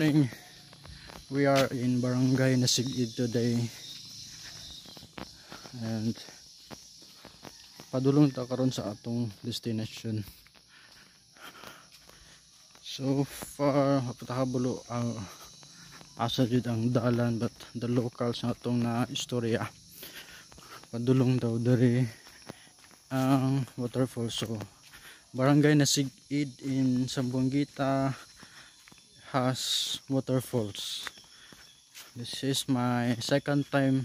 morning. We are in Barangay Nasigid today. And padulong ta karon sa atong destination. So far patakabulo ang asa jud ang dalan, but the locals na atong na istorya padulong daw diri ang waterfall. So Barangay Nasigid in Sambuanguita has waterfalls. This is my second time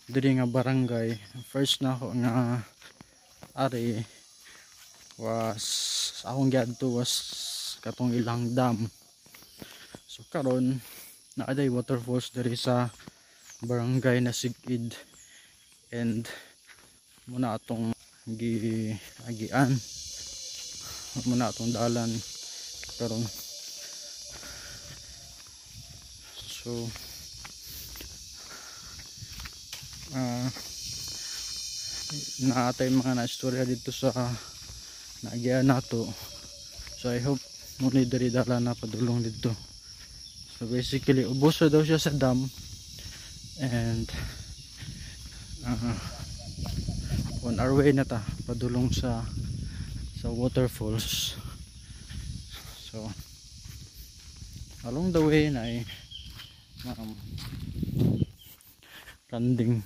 diri nga barangay. First na ako nga ari was akong giadto was katong ilang dam. So karon naaday waterfalls diri sa Barangay Nasigid, and muna atong giagian muna atong dalan karon. So naatay mga naistorya dito sa naagian nato. So I hope muna diri dalan na padulong dito. So basically ubos na daw siya sa dam, and on our way na ta padulong sa waterfalls. So along the way na ay landing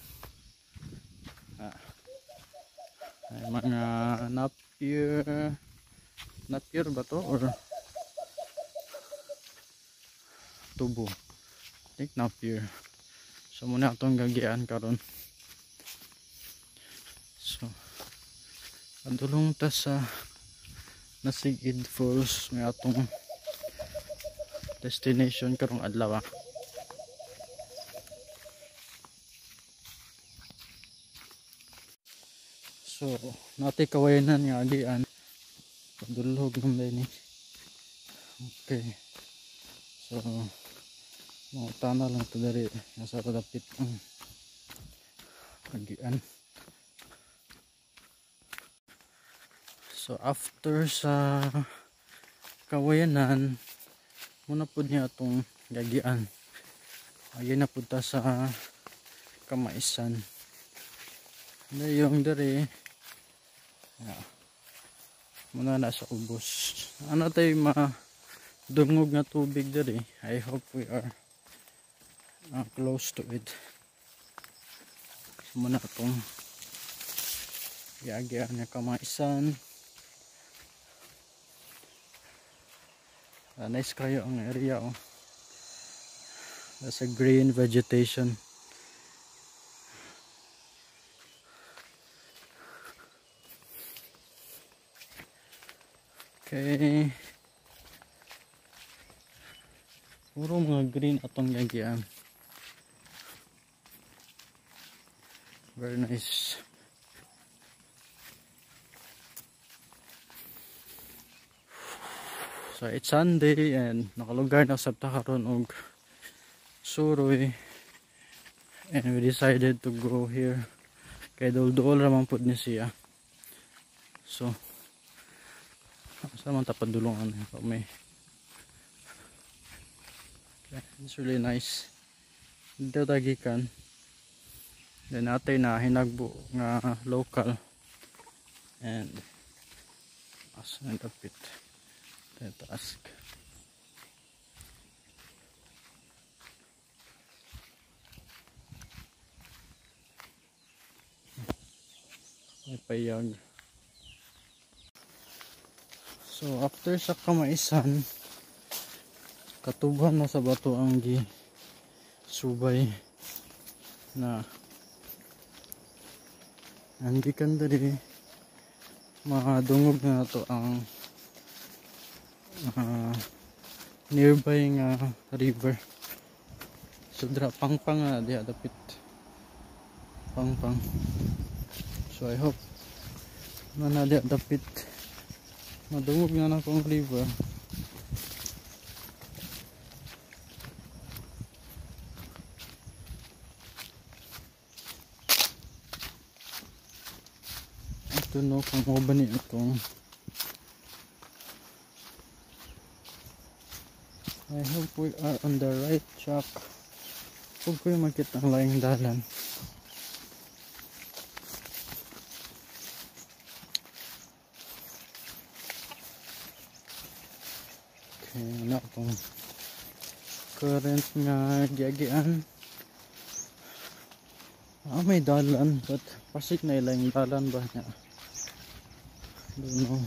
ay mga napier ba to or tubo, I think napier. So muna itong gagian karon. So padulong ta sa Nasigid Falls, may atong destination karong adlaw. So natay kawayanan nga agian padulog naman ni. Okay, so mga tana lang ito dari nasa padapit ang agian. So after sa kawayanan muna po niya itong gagian. Ayun na po ta sa Kamaisan. Na yung dari muna nasa ubos. Ano tayo madungog na tubig dari. I hope we are close to it. So muna itong gagian na Kamaisan. Nice kayo ang area, oh. There's a green vegetation. Okay, puro mga green atong gagian. Very nice. So it's Sunday and nakalugar na sabta karon og suroy, and we decided to go here kay dol-dol raman pud ni siya. So sa man ta padulongan pa may. Okay, it's really nice. Dito tagikan. Then natay na hinagbo nga local, and as nagapit task. May payag. So after sa Kamaisan, katuban na sa bato ang subay na andikan diri mga dungog na to ang nearby nga river. So dra pangpang na diha dapit pangpang. So I hope na diha dapit madungog na na kong river. Ito no kung mo ba ni itong I hope we are on the right track. Huwag ko yung makita ang laing dalan. Okay, ano itong current nga giagian. May dalan, but pasig na ilang dalan ba niya? Don't know.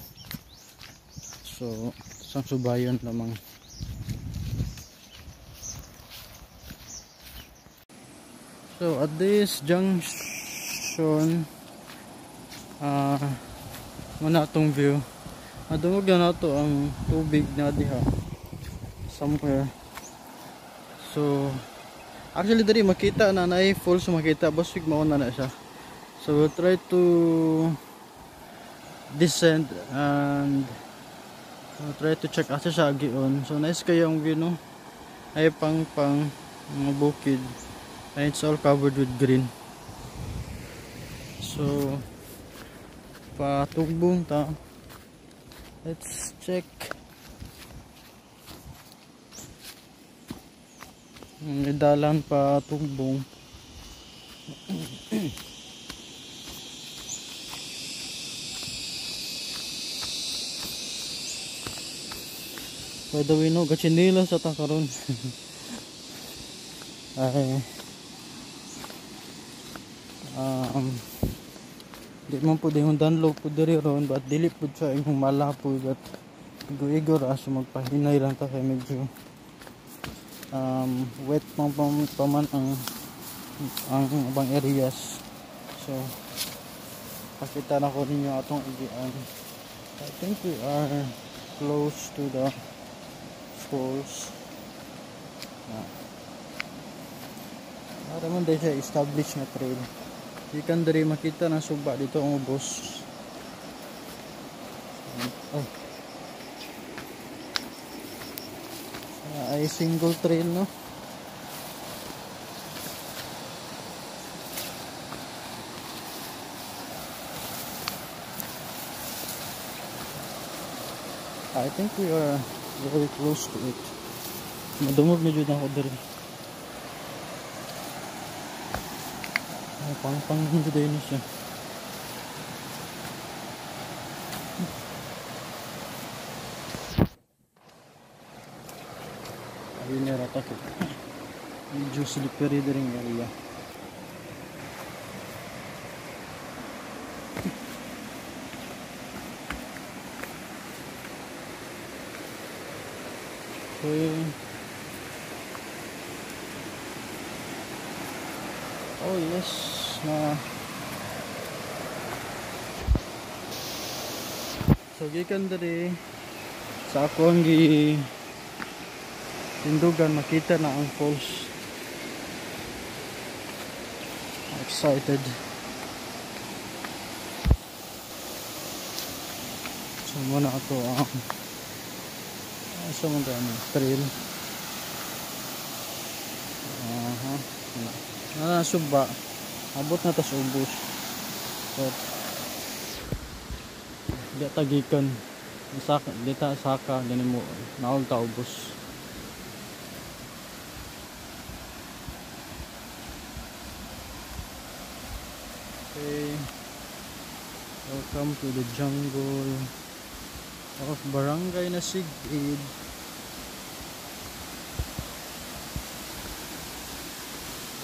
So, isang subayon lamang. So, at this junction, muna itong view. Madungog na nato ang tubig na diha. Somewhere. So, actually dari makita na ay falls makita, basig mauna na siya. So, we'll try to descend and try to check asa siya agion. So nice kayo ang view, no? Ay pang mga bukid, and it's all covered with green. So patugbong ta, let's check. May dalan patugbong. By the way, no, gachinila sa takaron. Ay, di man po yung danlog po diri ron, but dili po siya yung malapoy, but igor aso magpahinay lang ta kay medyo wet paman ang ibang areas. So pakita na ko ninyo atong igian. I think we are close to the falls. Naman dahil siya established na trail. Di kan dari makita na suba dito ang ubos. Ay single trail, no? I think we are very close to it. Madungog medyo na ako diri. Pang hindi din siya. Ayun na rata ko. Medyo slippery din yung area. Okay. Oh yes, na. So gikan diri sa ako ang tindugan, makita na ang falls. Excited. So muna ako ang sa mga trail. Suba. Abot na tas ubos. But di tagikan. Di ta saka din mo naog ta ubos. Okay. Welcome to the jungle of Barangay Nasigid.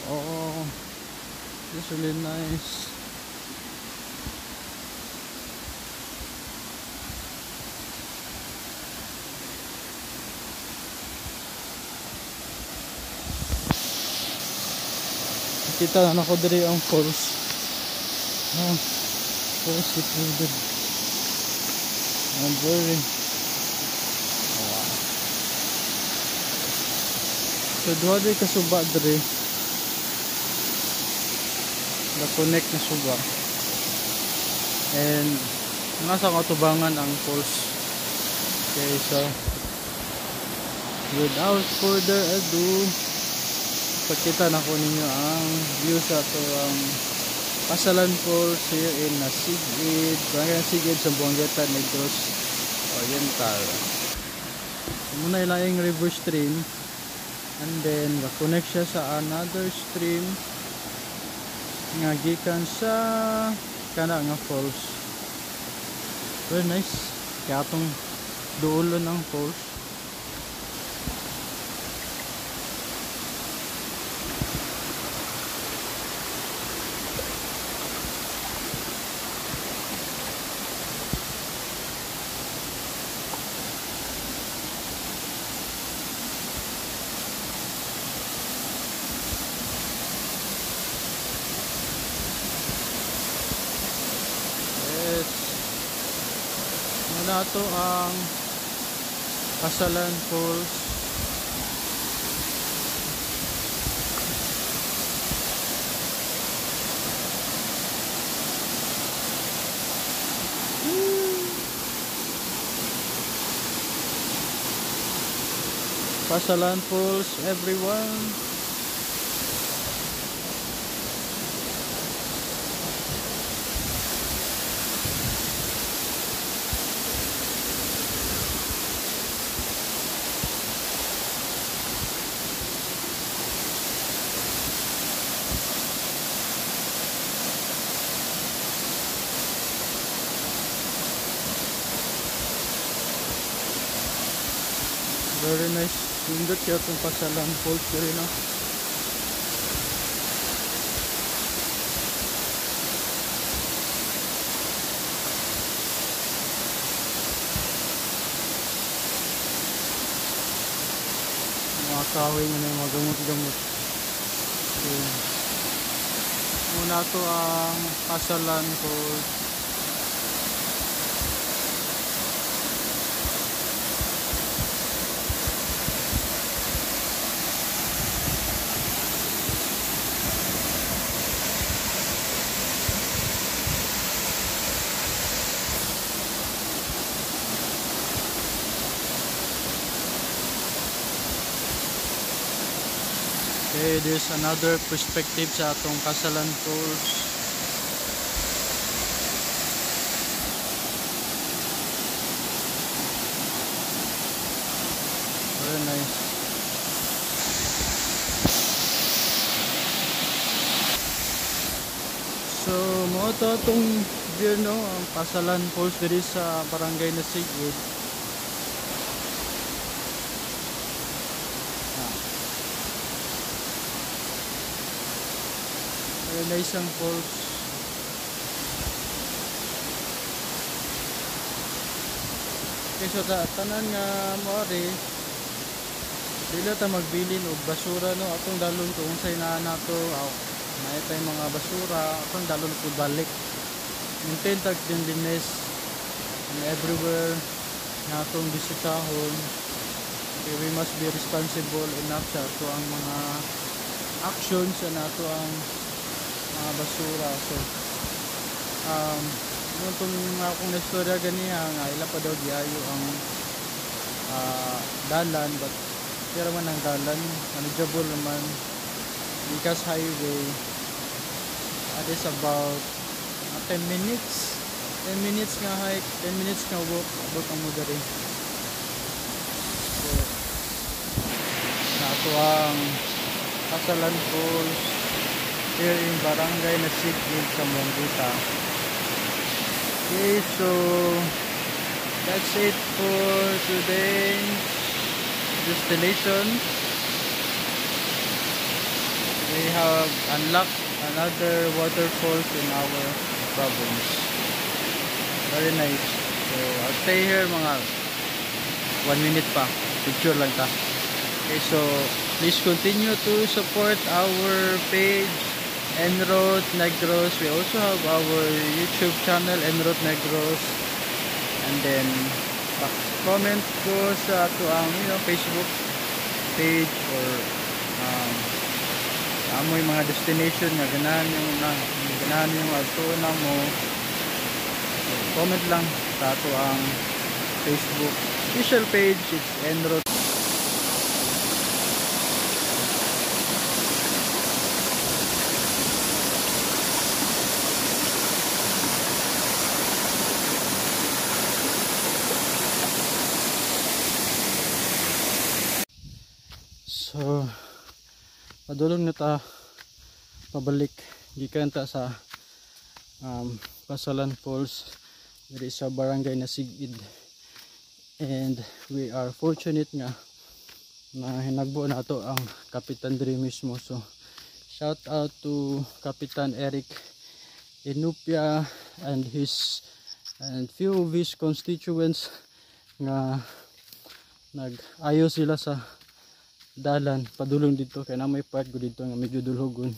Oh, this is really nice. Kita na ako diri ang falls. Falls secluded. I'm very wow. So duha diri ka suba diri. The connect na suba. And nasa katubangan ang falls. Okay, so without further ado, pakita na ko ninyo ang view sa ito ang Pasalan Falls here in Nasigid, Barangay Nasigid sa Buangueta, Negros Oriental. Muna ilang river stream, and then ga-connect siya sa another stream nga gikan sa kana nga falls. Very nice. Kaya atong dulo ng falls. Muna to ang Kasalan Falls. Kasalan Falls, everyone. Very nice. Sundot siya itong Kasalan Falls rin, no? Mga kahoy nga na yung mga gamot-gamot. So, muna to ang Kasalan Falls. Okay, there's another perspective sa atong Kasalan Falls. Very nice. So, mo to atong view, no, ang Kasalan Falls diri sa barangay Nasigud. Very nice ang falls. Okay, so tanan nga moari dili ta magbilin og basura, no, atong dalon kung unsay naa nato may tay mga basura atong dalon pud balik. Maintain tag cleanliness and everywhere na atong bisitahon. Okay, we must be responsible enough sa ato ang mga actions sa nato ang mga basura. So itong akong istorya ganiya nga ila pa daw diayo ang dalan, but pero man ang dalan manageable naman because highway. It is about 10 minutes nga hike, 10 minutes nga walk, abot ang mudari. So nato ang Kasalan Falls here in Barangay Nasigud sa Monguta. Okay, so that's it for today's destination. We have unlocked another waterfalls in our province. Very nice. So I'll stay here mga 1 minute pa. Picture lang ta. Okay, so please continue to support our page Enroth Negros. We also have our YouTube channel Enroth Negros, and then comment ko sa ato ang Facebook page or amoy mga destination nga ganahan yung ato na mo. So, comment lang sa ato ang Facebook official page. It's Enroth. So padulong na ta pabalik gikan ta sa Pasalan Falls diri sa barangay Nasigid, and we are fortunate nga na hinagbo nato ang kapitan diri mismo. So shout out to Kapitan Eric Inupia and few of his constituents nga nag-ayo sila sa dalan padulong dito, kay na may part ko dito nga medyo dulhogon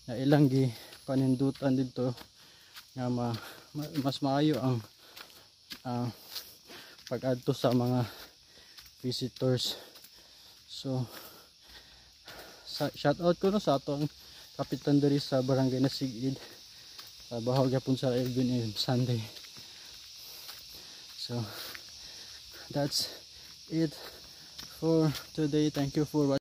na ilang gi panindutan dito nga mas maayo ang pag-adto sa mga visitors. So shout out ko no sa atong kapitan diri sa barangay Nasigid, bahog gyapon sa Elvin and Sunday. So that's it for today. Thank you for watching.